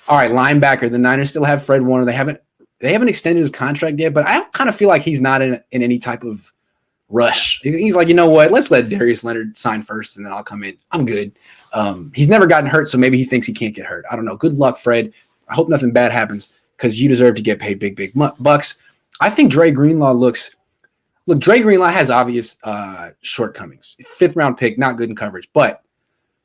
All right, linebacker. The Niners still have Fred Warner. They haven't extended his contract yet, but I kind of feel like he's not in any type of rush. He's like, you know what? Let's let Darius Leonard sign first, and then I'll come in. I'm good. He's never gotten hurt, so maybe he thinks he can't get hurt. I don't know. Good luck, Fred. I hope nothing bad happens because you deserve to get paid big bucks. I think Dre Greenlaw Dre Greenlaw has obvious shortcomings. 5th round pick, not good in coverage, but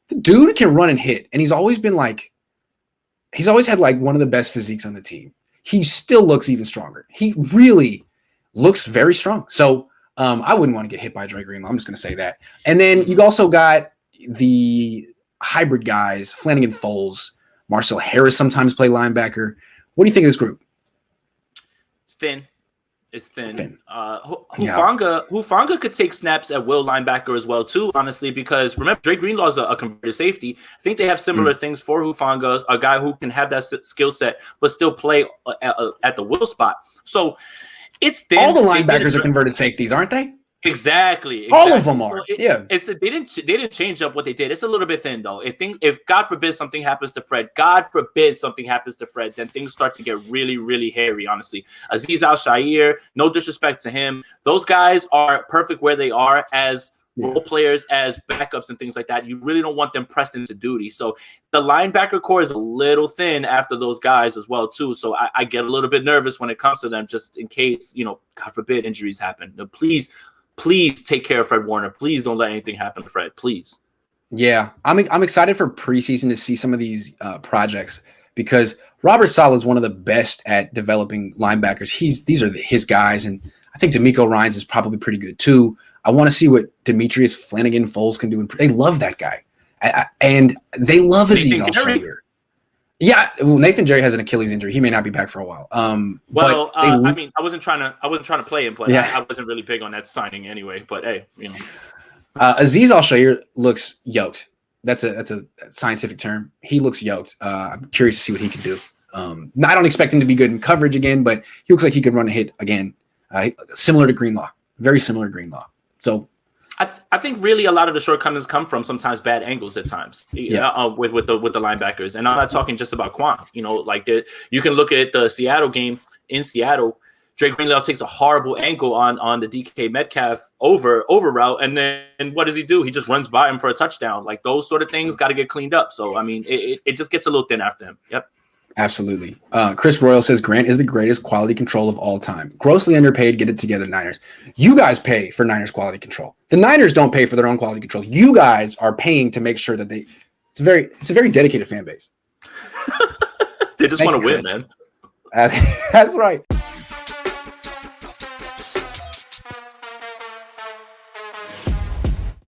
the dude can run and hit, and he's always had like one of the best physiques on the team. He still looks even stronger. He really looks very strong. So I wouldn't want to get hit by Dre Greenlaw. I'm just going to say that. And then you also got the hybrid guys, Flanagan Foles, Marcel Harris sometimes play linebacker. What do you think of this group? It's thin. Hufanga could take snaps at will linebacker as well too, honestly, because remember, Drake Greenlaw is a converted safety. I think they have similar things for Hufanga, a guy who can have that skill set but still play at the will spot. So it's thin. All the linebackers are converted safeties, aren't they? Exactly. All of them are. So they didn't change up what they did. It's a little bit thin though. If God forbid something happens to Fred, then things start to get really, really hairy, honestly. Azeez Al-Shaair, no disrespect to him. Those guys are perfect where they are as role players, as backups and things like that. You really don't want them pressed into duty. So the linebacker core is a little thin after those guys as well too. So I get a little bit nervous when it comes to them, just in case, God forbid injuries happen. Now, Please take care of Fred Warner. Please don't let anything happen to Fred. Please. Yeah, I'm excited for preseason to see some of these projects because Robert Saleh is one of the best at developing linebackers. These are his guys, and I think D'Amico Ryans is probably pretty good too. I want to see what Demetrius Flanagan Foles can do. They love that guy, and they love Azeez Al-Shaair. Yeah, well, Nathan Jerry has an Achilles injury. He may not be back for a while. I wasn't trying to play him, but I wasn't really big on that signing anyway. But hey, Azeez Al-Shaair looks yoked. That's a scientific term. He looks yoked. I'm curious to see what he can do. I don't expect him to be good in coverage again, but he looks like he could run a hit again. Similar to Greenlaw, very similar to Greenlaw. So. I think really a lot of the shortcomings come from sometimes bad angles at times with the linebackers. And I'm not talking just about Quan. You can look at the Seattle game in Seattle. Drake Greenlaw takes a horrible angle on the DK Metcalf over route. And then what does he do? He just runs by him for a touchdown. Like those sort of things got to get cleaned up. So, I mean, it just gets a little thin after him. Yep. Absolutely. Chris Royal says Grant is the greatest quality control of all time. Grossly underpaid. Get it together, Niners. You guys pay for Niners quality control. The Niners don't pay for their own quality control. You guys are paying to make sure that it's a very dedicated fan base. They just want to win, man. That's right.